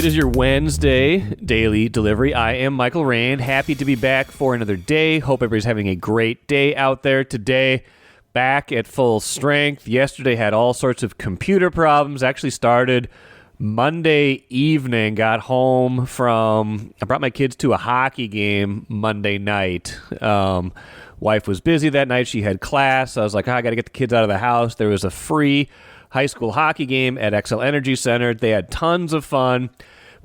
It is your Wednesday daily delivery. I am Michael Rain. Happy to be back for another day. Hope everybody's having a great day out there today. Back at full strength. Yesterday had all sorts of computer problems. Actually started Monday evening. Got home I brought my kids to a hockey game Monday night. Wife was busy that night. She had class. I was like, I got to get the kids out of the house. There was a free high school hockey game at XL Energy Center. They had tons of fun.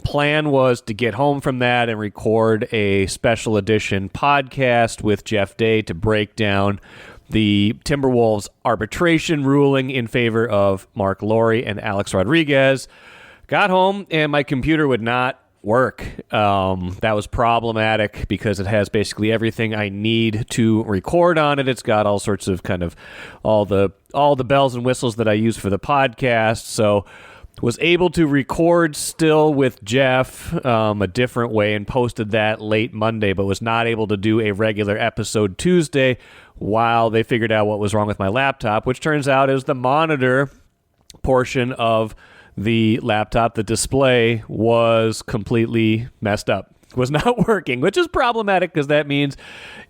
Plan was to get home from that and record a special edition podcast with Jeff Day to break down the Timberwolves arbitration ruling in favor of Mark Lowry and Alex Rodriguez. Got home and my computer would not work. That was problematic because it has basically everything I need to record on it. It's got all sorts of kind of all the bells and whistles that I use for the podcast. So was able to record still with Jeff a different way and posted that late Monday, but was not able to do a regular episode Tuesday while they figured out what was wrong with my laptop, which turns out is the monitor portion of the laptop. The display was completely messed up, was not working, which is problematic because that means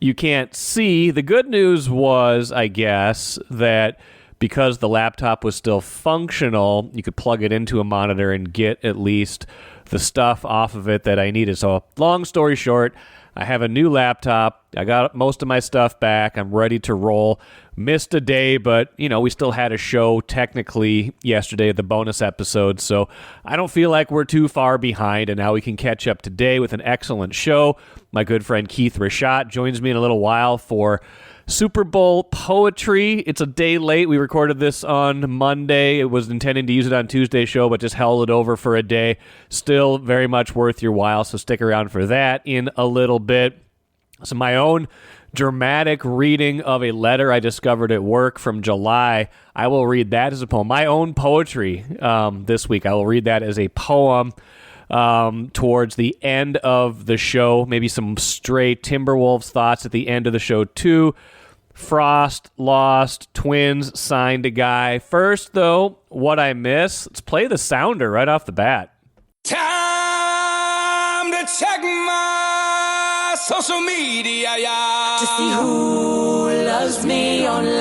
you can't see. The good news was, I guess, that because the laptop was still functional, you could plug it into a monitor and get at least the stuff off of it that I needed. So long story short, I have a new laptop. I got most of my stuff back. I'm ready to roll. Missed a day, but, we still had a show technically yesterday, the bonus episode. So I don't feel like we're too far behind, and now we can catch up today with an excellent show. My good friend Keith Richotte joins me in a little while for Super Bowl poetry. It's a day late. We recorded this on Monday. It was intending to use it on Tuesday's show, but just held it over for a day. Still very much worth your while, so stick around for that in a little bit. So my own dramatic reading of a letter I discovered at work from July. I will read that as a poem. My own poetry this week. I will read that as a poem towards the end of the show. Maybe some stray Timberwolves thoughts at the end of the show, too. Frost lost, Twins signed a guy. First, though, what I miss. Let's play the sounder right off the bat. Time to check my social media, yeah. To see who loves me online.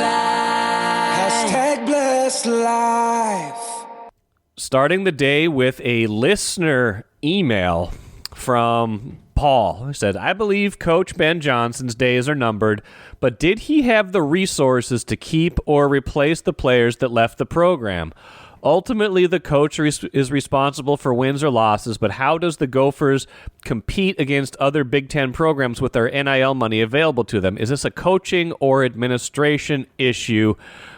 Hashtag blessed life. Starting the day with a listener email from Paul, who said, I believe Coach Ben Johnson's days are numbered, but did he have the resources to keep or replace the players that left the program? Ultimately, the coach is responsible for wins or losses, but how does the Gophers compete against other Big Ten programs with their NIL money available to them? Is this a coaching or administration issue?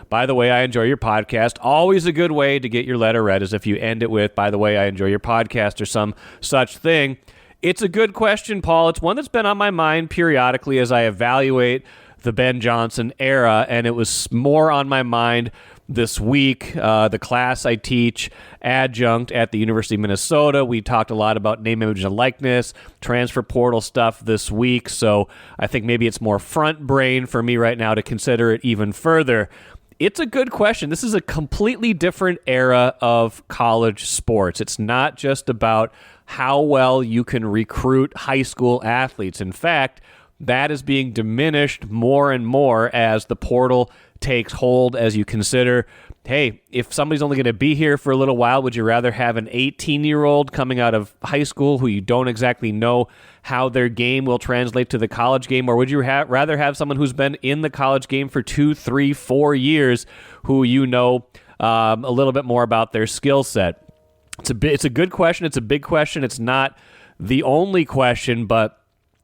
By the way, I enjoy your podcast. Always a good way to get your letter read is if you end it with, by the way, I enjoy your podcast or some such thing. It's a good question, Paul. It's one that's been on my mind periodically as I evaluate the Ben Johnson era, and it was more on my mind this week. The class I teach, adjunct at the University of Minnesota, we talked a lot about name, image, and likeness, transfer portal stuff this week, so I think maybe it's more front brain for me right now to consider it even further. It's a good question. This is a completely different era of college sports. It's not just about how well you can recruit high school athletes. In fact, that is being diminished more and more as the portal takes hold, as you consider, hey, if somebody's only going to be here for a little while, would you rather have an 18-year-old coming out of high school who you don't exactly know how their game will translate to the college game, or would you rather have someone who's been in the college game for 2, 3, 4 years who you know a little bit more about their skill set? It's a good question. It's a big question. It's not the only question, but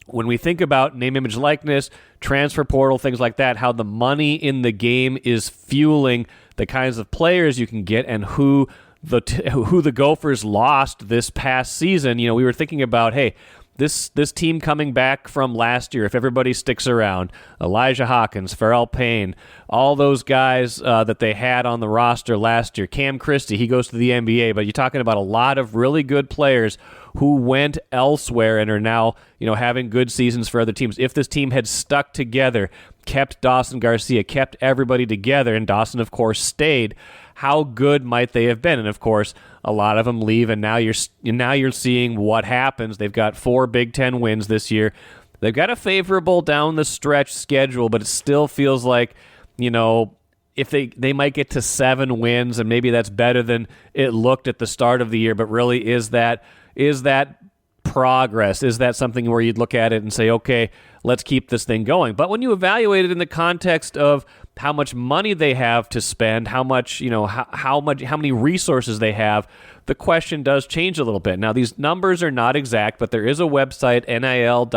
when we think about name, image, likeness, transfer portal, things like that, how the money in the game is fueling the kinds of players you can get and who the Gophers lost this past season. We were thinking about, hey, this team coming back from last year, if everybody sticks around, Elijah Hawkins, Pharrell Payne, all those guys that they had on the roster last year, Cam Christie, he goes to the NBA, but you're talking about a lot of really good players who went elsewhere and are now, having good seasons for other teams. If this team had stuck together, kept Dawson Garcia, kept everybody together, and Dawson, of course, stayed, how good might they have been? And, of course, a lot of them leave, and now you're seeing what happens. They've got 4 Big Ten wins this year. They've got a favorable down-the-stretch schedule, but it still feels like, if they might get to 7 wins, and maybe that's better than it looked at the start of the year, but really is that progress? Is that something where you'd look at it and say, okay, let's keep this thing going? But when you evaluate it in the context of how much money they have to spend, how many resources they have, the question does change a little bit. Now, these numbers are not exact, but there is a website, nil.ncaa.com,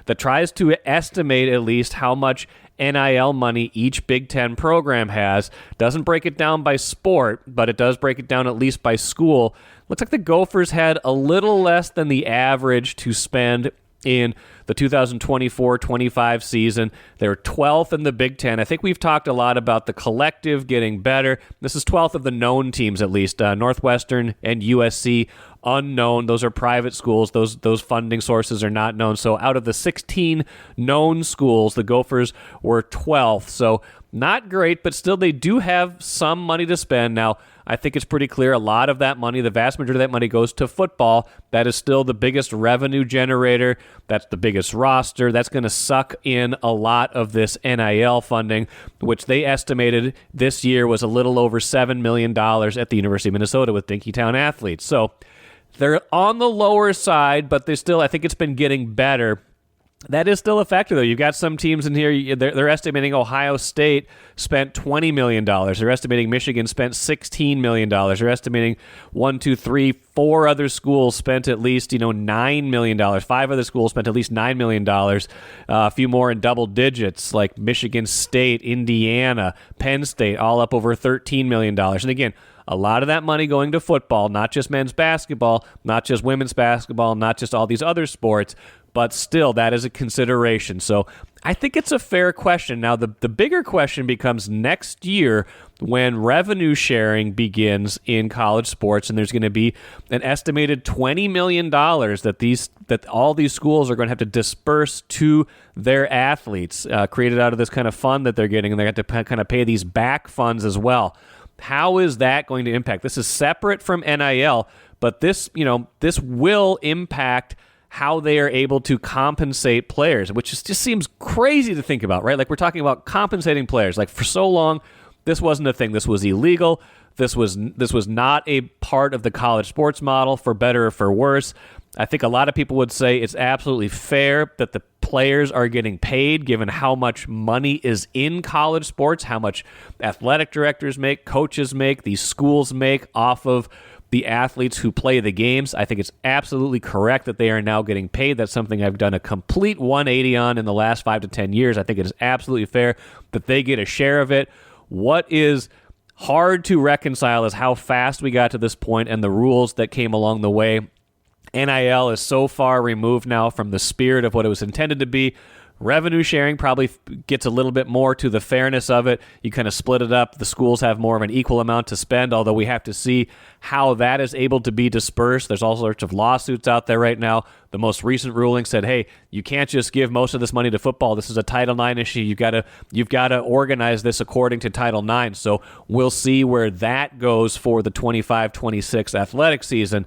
that tries to estimate at least how much NIL money each Big Ten program has. Doesn't break it down by sport, but it does break it down at least by school. Looks like the Gophers had a little less than the average to spend in the 2024-25 season. They're 12th in the Big Ten. I think we've talked a lot about the collective getting better. This is 12th of the known teams, at least. Northwestern and USC, unknown. Those are private schools. Those funding sources are not known. So out of the 16 known schools, the Gophers were 12th. So not great, but still they do have some money to spend. Now, I think it's pretty clear a lot of that money, the vast majority of that money, goes to football. That is still the biggest revenue generator. That's the biggest roster. That's going to suck in a lot of this NIL funding, which they estimated this year was a little over $7 million at the University of Minnesota with Dinkytown athletes. So they're on the lower side, but I think it's been getting better. That is still a factor, though. You've got some teams in here, they're estimating Ohio State spent $20 million. They're estimating Michigan spent $16 million. They're estimating 4 other schools spent at least, $9 million. 5 other schools spent at least $9 million. A few more in double digits, like Michigan State, Indiana, Penn State, all up over $13 million. And again, a lot of that money going to football, not just men's basketball, not just women's basketball, not just all these other sports, but still, that is a consideration. So I think it's a fair question. Now, the bigger question becomes next year when revenue sharing begins in college sports, and there's going to be an estimated $20 million that all these schools are going to have to disperse to their athletes, created out of this kind of fund that they're getting, and they have to kind of pay these back funds as well. How is that going to impact? This is separate from NIL, but this will impact how they are able to compensate players, which just seems crazy to think about, right? Like, we're talking about compensating players. Like, for so long, this wasn't a thing. This was illegal. This was not a part of the college sports model, for better or for worse. I think a lot of people would say it's absolutely fair that the players are getting paid, given how much money is in college sports, how much athletic directors make, coaches make, these schools make off of the athletes who play the games. I think it's absolutely correct that they are now getting paid. That's something I've done a complete 180 on in the last 5 to 10 years. I think it is absolutely fair that they get a share of it. What is hard to reconcile is how fast we got to this point and the rules that came along the way. NIL is so far removed now from the spirit of what it was intended to be. Revenue sharing probably gets a little bit more to the fairness of it. You kind of split it up. The schools have more of an equal amount to spend, although we have to see how that is able to be dispersed. There's all sorts of lawsuits out there right now. The most recent ruling said, hey, you can't just give most of this money to football. This is a Title IX issue. You've got to organize this according to Title IX. So we'll see where that goes for the 25-26 athletic season.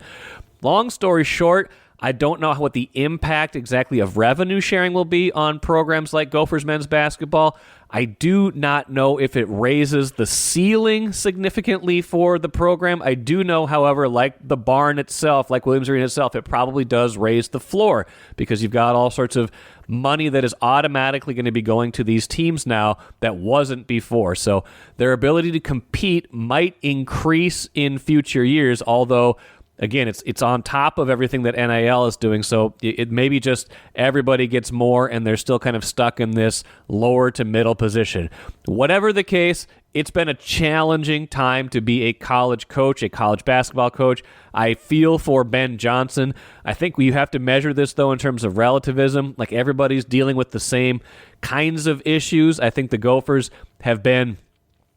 Long story short, I don't know what the impact exactly of revenue sharing will be on programs like Gophers men's basketball. I do not know if it raises the ceiling significantly for the program. I do know, however, like the barn itself, like Williams Arena itself, it probably does raise the floor because you've got all sorts of money that is automatically going to be going to these teams now that wasn't before. So their ability to compete might increase in future years, although again, it's on top of everything that NIL is doing, so it maybe just everybody gets more, and they're still kind of stuck in this lower to middle position. Whatever the case, it's been a challenging time to be a college coach, a college basketball coach. I feel for Ben Johnson. I think you have to measure this, though, in terms of relativism. Like, everybody's dealing with the same kinds of issues. I think the Gophers have been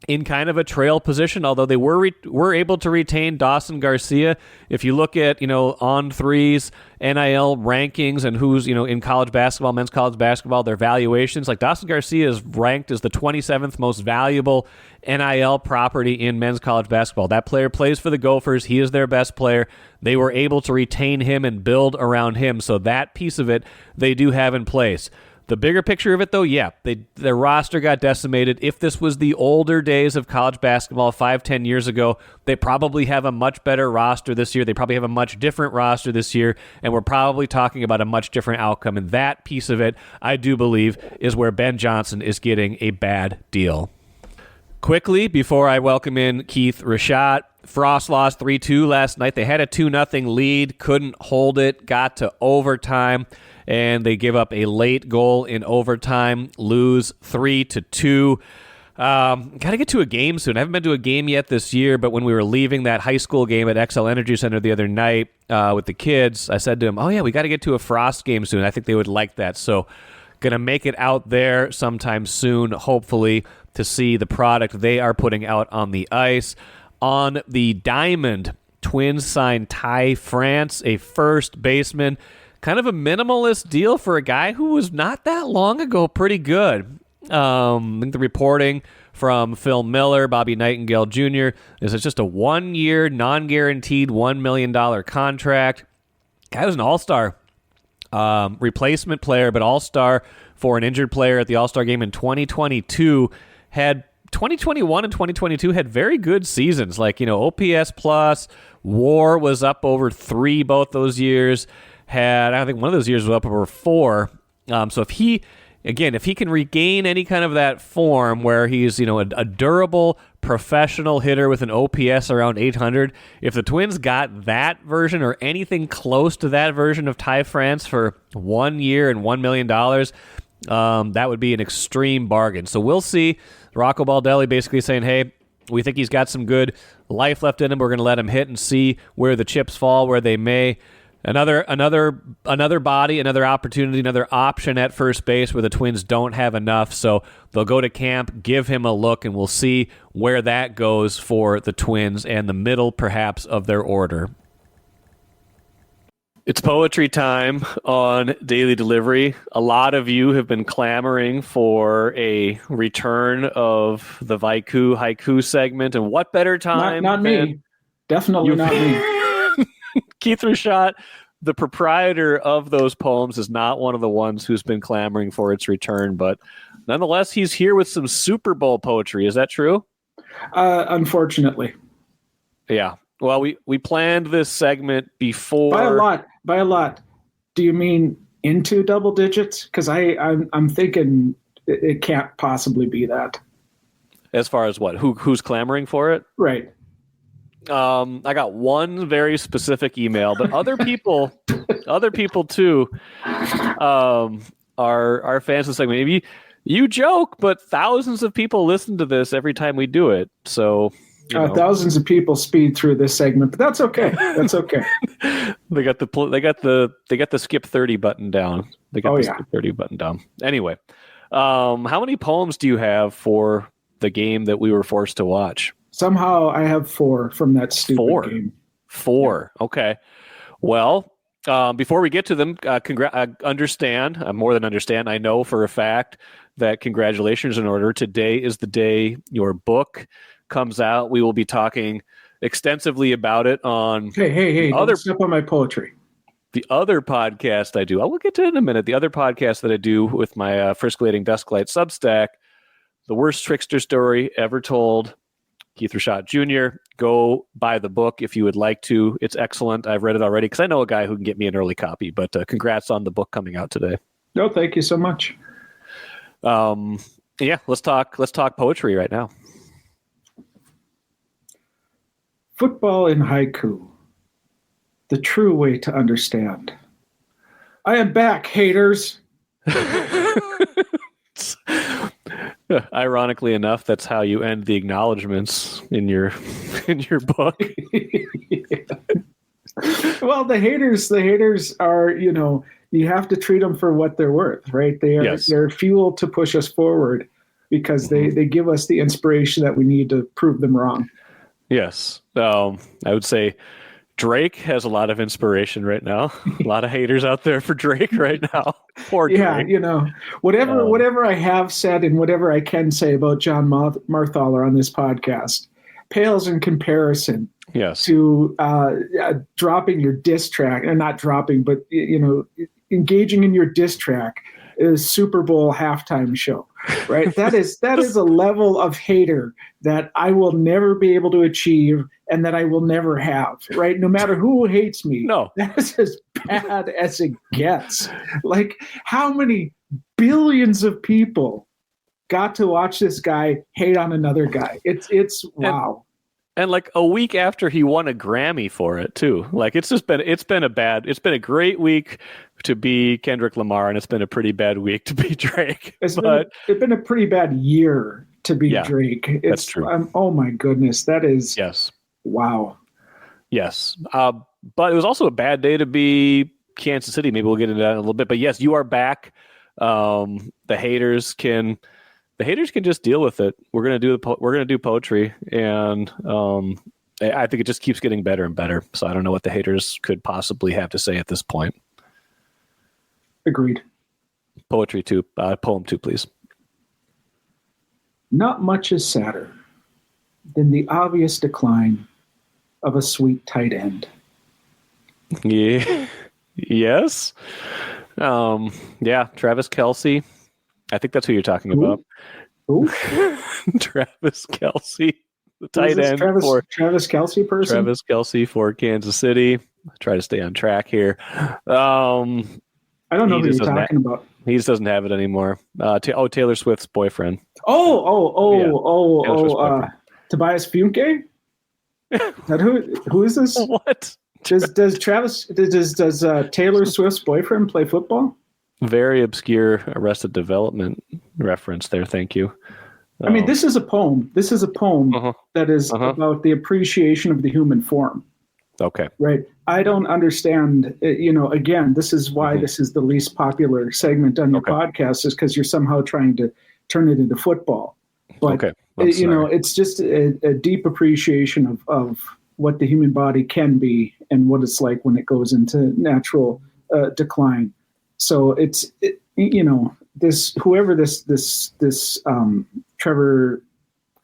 in kind of a trail position, although they were able to retain Dawson Garcia. If you look at, on threes, NIL rankings and who's, in college basketball, men's college basketball, their valuations, like Dawson Garcia is ranked as the 27th most valuable NIL property in men's college basketball. That player plays for the Gophers. He is their best player. They were able to retain him and build around him. So that piece of it they do have in place. The bigger picture of it, though, their roster got decimated. If this was the older days of college basketball 5-10 years ago, they probably have a much better roster this year. They probably have a much different roster this year, and we're probably talking about a much different outcome. And that piece of it, I do believe, is where Ben Johnson is getting a bad deal. Quickly, before I welcome in Keith Richotte, Frost lost 3-2 last night. They had a 2-0 lead, couldn't hold it, got to overtime, and they give up a late goal in overtime, lose 3-2. Got to get to a game soon. I haven't been to a game yet this year, but when we were leaving that high school game at XL Energy Center the other night with the kids, I said to them, we got to get to a Frost game soon. I think they would like that. So going to make it out there sometime soon, hopefully, to see the product they are putting out on the ice. On the diamond, Twins signed Ty France, a first baseman. Kind of a minimalist deal for a guy who was not that long ago pretty good. I think the reporting from Phil Miller, Bobby Nightingale Jr. is it's just a 1-year, non-guaranteed $1 million contract. Guy was an all-star replacement player, but all-star for an injured player at the All-Star game in 2022. Had 2021 and 2022 had very good seasons. Like, OPS plus, WAR was up over 3 both those years. I think one of those years was up over 4. So if he can regain any kind of that form where he's, a durable professional hitter with an OPS around 800, if the Twins got that version or anything close to that version of Ty France for 1 year and $1 million, that would be an extreme bargain. So we'll see. Rocco Baldelli basically saying, hey, we think he's got some good life left in him. We're going to let him hit and see where the chips fall, where they may. Another body, another opportunity, another option at first base where the Twins don't have enough. So they'll go to camp, give him a look, and we'll see where that goes for the Twins and the middle, perhaps, of their order. It's poetry time on Daily Delivery. A lot of you have been clamoring for a return of the haiku segment, and what better time? Not me. Definitely not me. Keith Richotte, the proprietor of those poems, is not one of the ones who's been clamoring for its return, but nonetheless, he's here with some Super Bowl poetry. Is that true? Unfortunately. Yeah. Well, we planned this segment before. By a lot. Do you mean into double digits? Because I'm thinking it can't possibly be that. As far as what? Who's clamoring for it? Right. I got one very specific email, but other people too, are fans of the segment. Maybe you joke, but thousands of people listen to this every time we do it. So thousands of people speed through this segment, but that's okay. That's okay. They got the skip 30 button down. Skip 30 button down. Anyway, how many poems do you have for the game that we were forced to watch? Somehow I have 4 from that stupid game. 4. Yeah. Okay. Well, before we get to them, I more than understand. I know for a fact that congratulations in order. Today is the day your book comes out. We will be talking extensively about it on Hey, don't step on my poetry. The other podcast I do. I will get to it in a minute. The other podcast that I do with my Friscalating Desk Light Substack, The Worst Trickster Story Ever Told, Keith Richotte Jr. Go buy the book if you would like to. It's excellent. I've read it already because I know a guy who can get me an early copy, but congrats on the book coming out today. No, thank you so much. Let's talk poetry right now. Football in haiku. The true way to understand. I am back, haters. Ironically enough, that's how you end the acknowledgments in your book. Yeah. Well, the haters are, you have to treat them for what they're worth, right? They're fuel to push us forward. because they give us the inspiration that we need to prove them wrong. Yes. I would say Drake has a lot of inspiration right now. A lot of haters out there for Drake right now. Poor Drake. Whatever I have said and whatever I can say about John Marthaler on this podcast pales in comparison to dropping your diss track, and not dropping, but engaging in your diss track is Super Bowl halftime show, right? That is a level of hater that I will never be able to achieve and that I will never have, right? No matter who hates me, no, that's as bad as it gets. Like, how many billions of people got to watch this guy hate on another guy? It's wow. And like a week after he won a Grammy for it too. Like it's been a great week to be Kendrick Lamar, and it's been a pretty bad week to be Drake. It's been a pretty bad year to be Drake. That's true. Oh my goodness, that is wow. Yes, but it was also a bad day to be Kansas City. Maybe we'll get into that in a little bit. But yes, you are back. The haters can just deal with it. We're gonna do poetry, and I think it just keeps getting better and better. So I don't know what the haters could possibly have to say at this point. Agreed. Poetry too. Poem too, please. Not much is sadder than the obvious decline of a sweet tight end. Yeah. Yes. Travis Kelce. I think that's who you're talking about. Who? Travis Kelce, the tight end. Travis Kelce person? Travis Kelce for Kansas City. Try to stay on track here. I don't know who you're talking about. He just doesn't have it anymore. Taylor Swift's boyfriend. Tobias Funke? Who is this? What? Does Taylor Swift's boyfriend play football? Very obscure Arrested Development reference there. Thank you. I mean, this is a poem. This is a poem that is about the appreciation of the human form. Okay. Right. I don't understand. Again, this is why this is the least popular segment on your podcast, is because you're somehow trying to turn it into football. But, it's just a deep appreciation of what the human body can be and what it's like when it goes into natural decline. So whoever this Trevor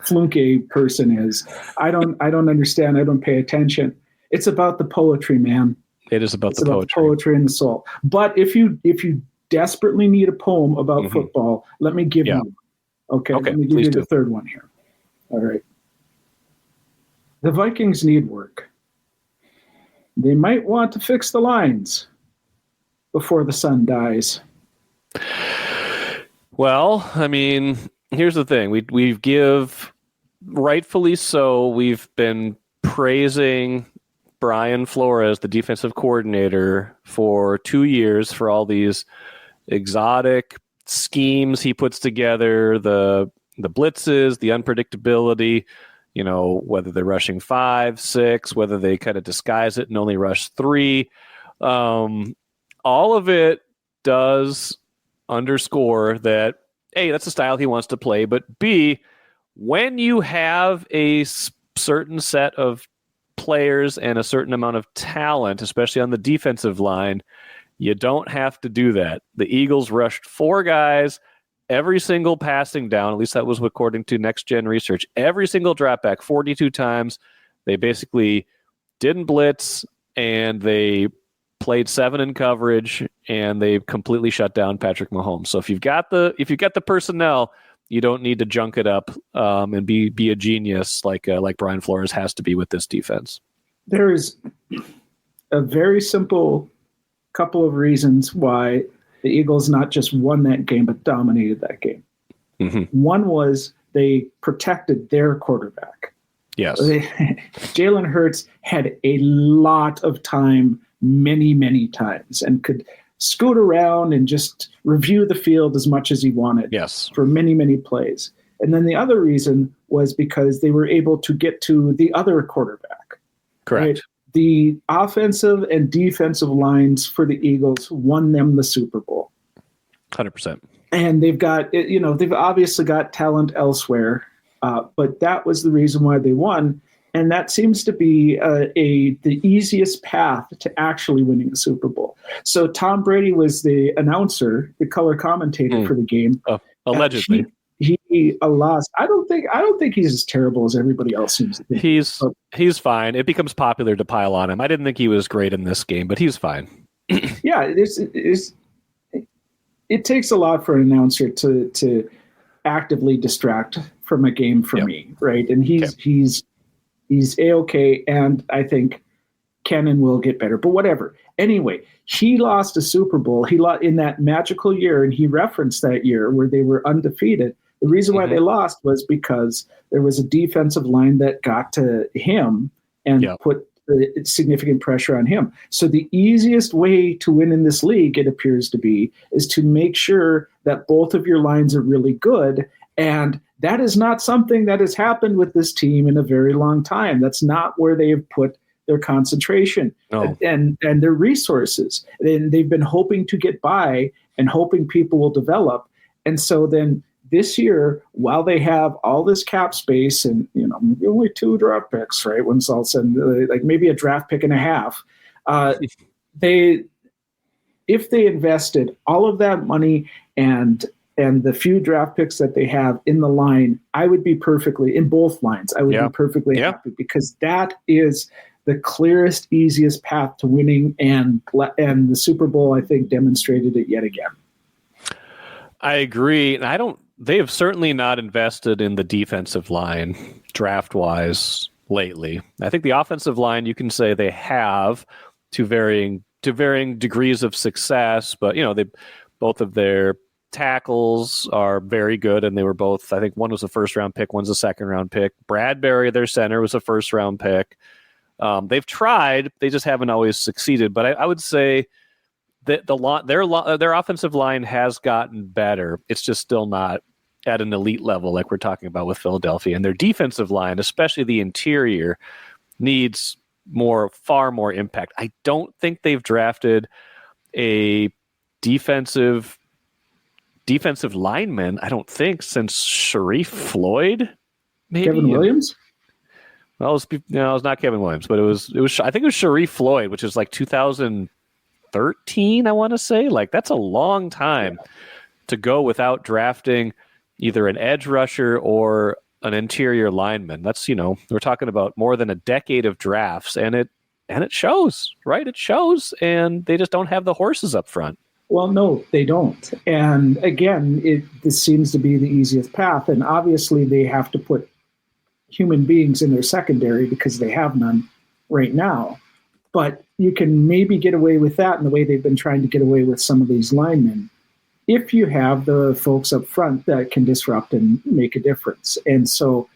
Flunke person is, I don't understand. I don't pay attention. It's about the poetry, man. It is about the poetry and the soul. But if you desperately need a poem about football, let me give you one. Okay, let me give you the third one here. All right. The Vikings need work. They might want to fix the lines before the sun dies. Well, I mean, here's the thing. We give, rightfully so, we've been praising Brian Flores, the defensive coordinator, for 2 years for all these exotic schemes he puts together, the blitzes, the unpredictability, whether they're rushing 5, 6, whether they kind of disguise it and only rush 3. All of it does underscore that, A, that's the style he wants to play, but B, when you have a certain set of players and a certain amount of talent, especially on the defensive line, you don't have to do that. The Eagles rushed 4 guys every single passing down, at least that was according to Next Gen Research, every single drop back 42 times. They basically didn't blitz, and they played 7 in coverage, and they completely shut down Patrick Mahomes. So if you've got the personnel, you don't need to junk it up and be a genius like Brian Flores has to be with this defense. There is a very simple couple of reasons why the Eagles not just won that game, but dominated that game. One was they protected their quarterback. Yes. Jalen Hurts had a lot of time, many, many times, and could scoot around and just review the field as much as he wanted. Yes. For many, many plays. And then the other reason was because they were able to get to the other quarterback. Correct. Right? The offensive and defensive lines for the Eagles won them the Super Bowl. 100%. And they've obviously got talent elsewhere, but that was the reason why they won. And that seems to be the easiest path to actually winning a Super Bowl. So Tom Brady was the announcer, the color commentator for the game. Allegedly. He lost. I don't think he's as terrible as everybody else seems to think. He's fine. It becomes popular to pile on him. I didn't think he was great in this game, but he's fine. Yeah, it takes a lot for an announcer to actively distract from a game for me, right? And he's A-okay, and I think can and will get better, but whatever. Anyway, he lost a Super Bowl. He lost in that magical year, and he referenced that year where they were undefeated. The reason why they lost was because there was a defensive line that got to him and put significant pressure on him. So the easiest way to win in this league, it appears to be, is to make sure that both of your lines are really good. And that is not something that has happened with this team in a very long time. That's not where they have put their concentration and their resources. And they've been hoping to get by and hoping people will develop. And so then this year, while they have all this cap space and, only 2 draft picks, right? When it's all said, like maybe a draft pick and a half, if they invested all of that money and the few draft picks that they have in the line, I would be in both lines. I would be perfectly happy, because that is the clearest, easiest path to winning. And the Super Bowl, I think, demonstrated it yet again. I agree. And they have certainly not invested in the defensive line draft-wise lately. I think the offensive line, you can say they have to varying degrees of success, but both of their tackles are very good, and they were both, I think one was a first-round pick, one's a second-round pick. Bradbury, their center, was a first-round pick. They've tried, they just haven't always succeeded. But I would say that their offensive line has gotten better. It's just still not at an elite level like we're talking about with Philadelphia. And their defensive line, especially the interior, needs far more impact. I don't think they've drafted a defensive lineman, I don't think, since Sharif Floyd, maybe. Kevin Williams? Well, it was not Kevin Williams, but it was. I think it was Sharif Floyd, which is like 2013, I want to say. Like, that's a long time to go without drafting either an edge rusher or an interior lineman. That's, we're talking about more than a decade of drafts, and it shows, right? It shows, and they just don't have the horses up front. Well, no, they don't. And again, this seems to be the easiest path. And obviously they have to put human beings in their secondary because they have none right now. But you can maybe get away with that in the way they've been trying to get away with some of these linemen, if you have the folks up front that can disrupt and make a difference. And so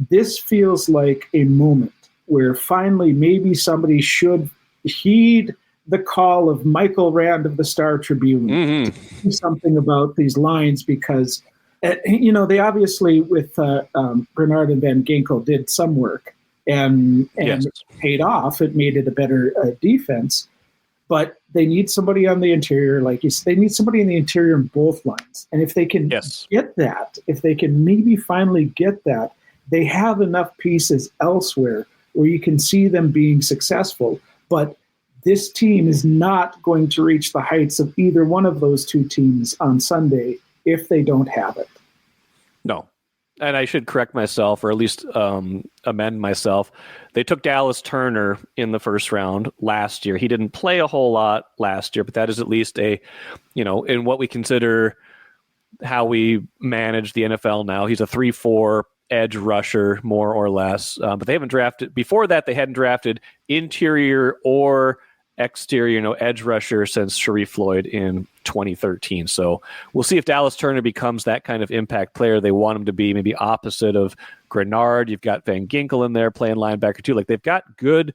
this feels like a moment where finally maybe somebody should heed the call of Michael Rand of the Star Tribune to do something about these lines, because they obviously with Bernard and Van Ginkel did some work and it paid off. It made it a better defense, but they need somebody on the interior, they need somebody in the interior in both lines. And if they can get that, if they can maybe finally get that, they have enough pieces elsewhere where you can see them being successful. But this team is not going to reach the heights of either one of those two teams on Sunday if they don't have it. No. And I should correct myself, or at least amend myself. They took Dallas Turner in the first round last year. He didn't play a whole lot last year, but that is at least in what we consider how we manage the NFL now. He's a 3-4 edge rusher, more or less. But they haven't drafted, before that, they hadn't drafted interior or exterior, edge rusher since Sharif Floyd in 2013. So we'll see if Dallas Turner becomes that kind of impact player they want him to be, maybe opposite of Grenard. You've got Van Ginkel in there playing linebacker too. Like, they've got good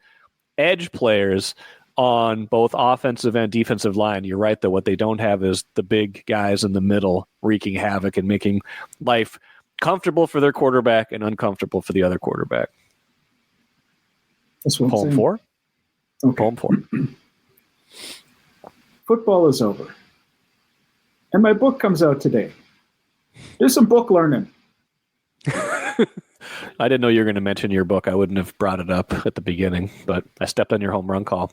edge players on both offensive and defensive line. You're right, though. What they don't have is the big guys in the middle wreaking havoc and making life comfortable for their quarterback and uncomfortable for the other quarterback. That's what Home 4? Okay. Home 4. Football is over. And my book comes out today. Do some book learning. I didn't know you were going to mention your book. I wouldn't have brought it up at the beginning, but I stepped on your home run call.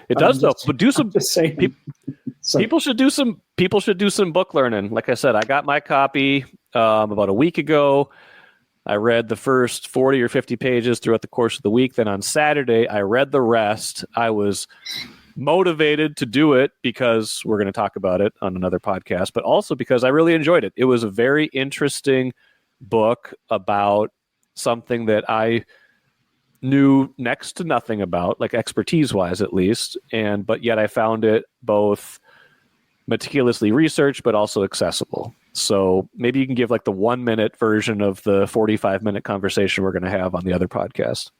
It does though. But do some. People should do some. People should do some book learning. Like I said, I got my copy about a week ago. I read the first 40 or 50 pages throughout the course of the week. Then on Saturday, I read the rest. I was motivated to do it because we're going to talk about it on another podcast, but also because I really enjoyed it. It was a very interesting book about something that I knew next to nothing about, like expertise-wise at least, but yet I found it both meticulously researched but also accessible. So maybe you can give like the 1-minute version of the 45-minute conversation we're going to have on the other podcast.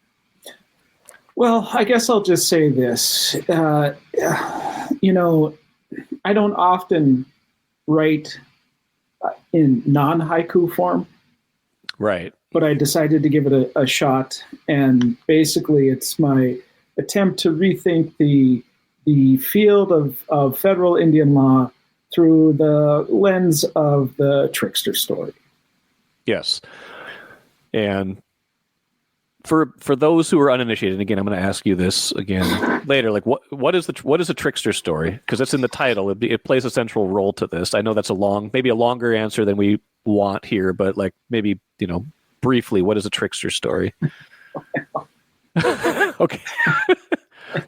Well, I guess I'll just say this. I don't often write in non-haiku form. Right. But I decided to give it a shot. And basically, it's my attempt to rethink the field of federal Indian law through the lens of the trickster story. Yes. And for those who are uninitiated, and again, I'm going to ask you this again later. Like, what is a trickster story? Because it's in the title. It plays a central role to this. I know that's maybe a longer answer than we want here, but like maybe briefly, what is a trickster story? Okay.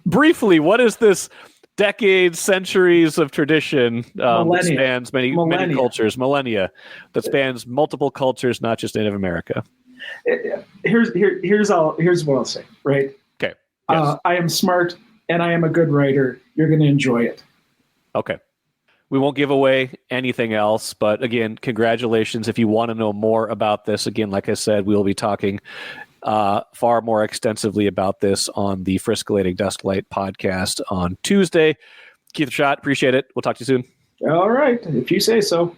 Briefly, what is this decades, centuries of tradition that spans many cultures, millennia, that spans multiple cultures, not just Native America? Here's what I'll say, right? Okay. Yes. I am smart and I am a good writer. You're going to enjoy it. Okay. We won't give away anything else, but again, congratulations. If you want to know more about this, again, like I said, we'll be talking far more extensively about this on the Friscalating Dusklight podcast on Tuesday. Keith Richotte, appreciate it. We'll talk to you soon. All right, if you say so.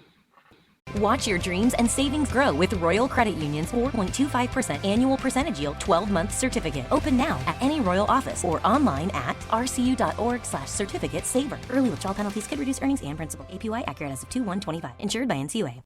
Watch your dreams and savings grow with Royal Credit Union's 4.25% annual percentage yield 12-month certificate. Open now at any Royal office or online at rcu.org/certificate saver. Early withdrawal penalties could reduce earnings and principal. APY accurate as of 2/1/25. Insured by NCUA.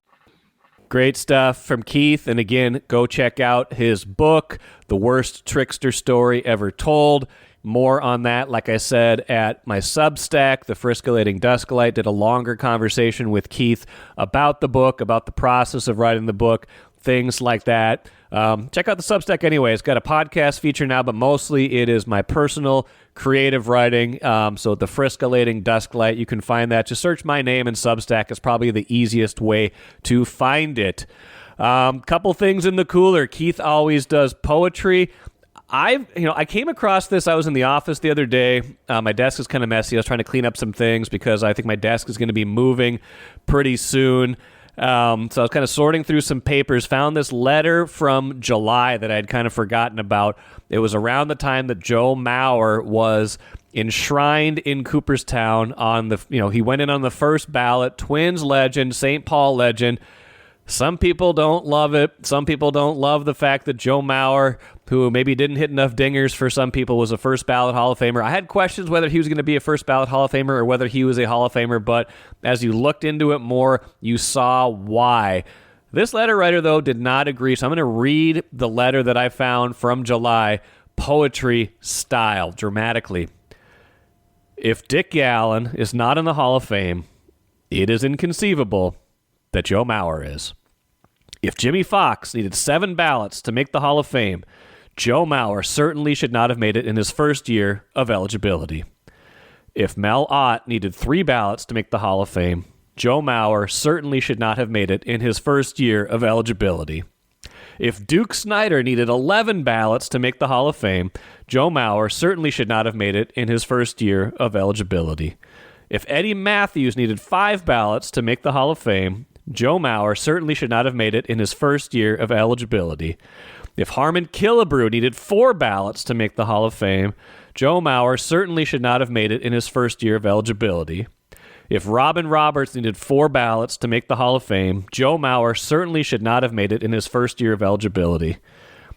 Great stuff from Keith. And again, go check out his book, The Worst Trickster Story Ever Told. More on that, like I said, at my Substack, The Friscalating Dusklight. Did a longer conversation with Keith about the book, about the process of writing the book, things like that. Check out the Substack anyway. It's got a podcast feature now, but mostly it is my personal creative writing. So The Friscalating Dusklight, you can find that. Just search my name in Substack. It's probably the easiest way to find it. Couple things in the cooler. Keith always does poetry. I came across this. I was in the office the other day. My desk is kind of messy. I was trying to clean up some things because I think my desk is going to be moving pretty soon. So I was kind of sorting through some papers, found this letter from July that I'd kind of forgotten about. It was around the time that Joe Mauer was enshrined in Cooperstown he went in on the first ballot, Twins legend, St. Paul legend. Some people don't love it. Some people don't love the fact that Joe Mauer, who maybe didn't hit enough dingers for some people, was a first ballot Hall of Famer. I had questions whether he was going to be a first ballot Hall of Famer or whether he was a Hall of Famer, but as you looked into it more, you saw why. This letter writer, though, did not agree, so I'm going to read the letter that I found from July, poetry style, dramatically. If Dick Gallen is not in the Hall of Fame, it is inconceivable that Joe Mauer is. If Jimmy Fox needed 7 ballots to make the Hall of Fame, Joe Mauer certainly should not have made it in his first year of eligibility. If Mel Ott needed 3 ballots to make the Hall of Fame, Joe Mauer certainly should not have made it in his first year of eligibility. If Duke Snyder needed 11 ballots to make the Hall of Fame, Joe Mauer certainly should not have made it in his first year of eligibility. If Eddie Matthews needed 5 ballots to make the Hall of Fame, Joe Mauer certainly should not have made it in his first year of eligibility. If Harmon Killebrew needed 4 ballots to make the Hall of Fame, Joe Mauer certainly should not have made it in his first year of eligibility. If Robin Roberts needed 4 ballots to make the Hall of Fame, Joe Mauer certainly should not have made it in his first year of eligibility.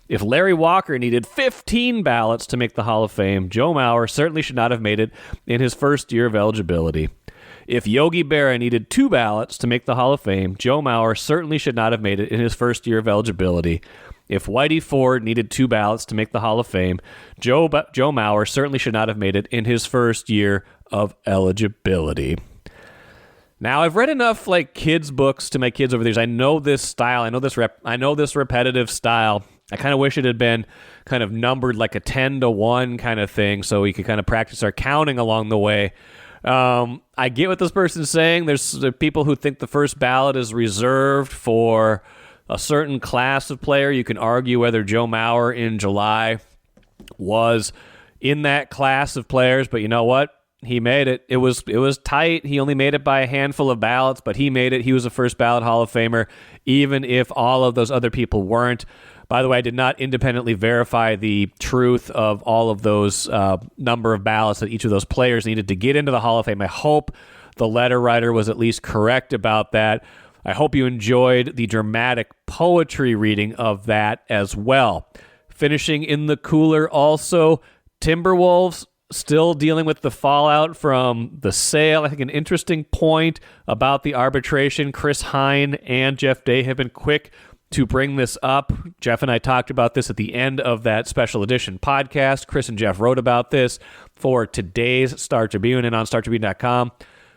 If Larry Walker needed 15 ballots to make the Hall of Fame, Joe Mauer certainly should not have made it in his first year of eligibility. If Yogi Berra needed 2 ballots to make the Hall of Fame, Joe Mauer certainly should not have made it in his first year of eligibility. If Whitey Ford needed 2 ballots to make the Hall of Fame, Joe Mauer certainly should not have made it in his first year of eligibility. Now, I've read enough kids' books to my kids over the years. I know this style. I know this repetitive style. I kind of wish it had been kind of numbered like a 10-1 kind of thing, so we could kind of practice our counting along the way. I get what this person's saying. There's people who think the first ballot is reserved for a certain class of player. You can argue whether Joe Mauer in July was in that class of players, but you know what? He made it. It was tight. He only made it by a handful of ballots, but he made it. He was a first ballot Hall of Famer, even if all of those other people weren't. By the way, I did not independently verify the truth of all of those number of ballots that each of those players needed to get into the Hall of Fame. I hope the letter writer was at least correct about that. I hope you enjoyed the dramatic poetry reading of that as well. Finishing in the cooler also, Timberwolves still dealing with the fallout from the sale. I think an interesting point about the arbitration, Chris Hine and Jeff Day have been quick to bring this up. Jeff and I talked about this at the end of that special edition podcast. Chris and Jeff wrote about this for today's Star Tribune and on StarTribune.com.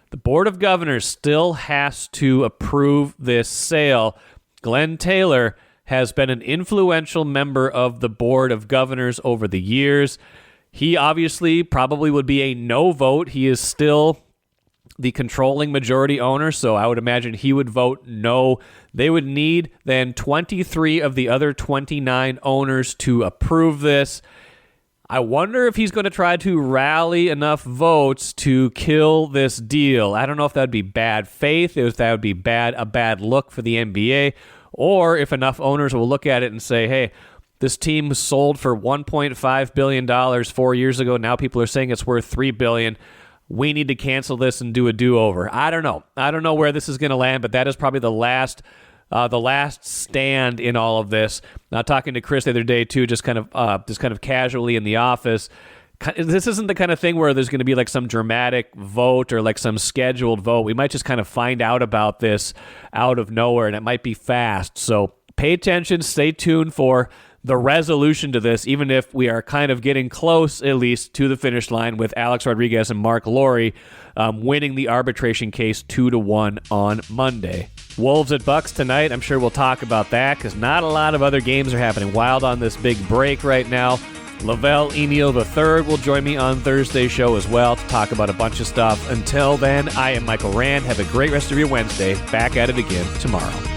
The Board of Governors still has to approve this sale. Glenn Taylor has been an influential member of the Board of Governors over the years. He obviously probably would be a no vote. He is still the controlling majority owner, so I would imagine he would vote no. They would need then 23 of the other 29 owners to approve this. I wonder if he's going to try to rally enough votes to kill this deal. I don't know if that would be bad faith, if that would be a bad look for the NBA, or if enough owners will look at it and say, hey, this team was sold for $1.5 billion 4 years ago. Now people are saying it's worth $3 billion. We need to cancel this and do a do-over. I don't know. I don't know where this is going to land, but that is probably the last stand in all of this. Now, talking to Chris the other day too, just kind of casually in the office. This isn't the kind of thing where there's going to be like some dramatic vote or like some scheduled vote. We might just kind of find out about this out of nowhere, and it might be fast. So pay attention, stay tuned for the resolution to this, even if we are kind of getting close, at least, to the finish line with Alex Rodriguez and Mark Laurie winning the arbitration case 2-1 on Monday. Wolves at Bucks tonight. I'm sure we'll talk about that because not a lot of other games are happening. Wild on this big break right now. Lavelle Eniel III will join me on Thursday's show as well to talk about a bunch of stuff. Until then, I am Michael Rand. Have a great rest of your Wednesday. Back at it again tomorrow.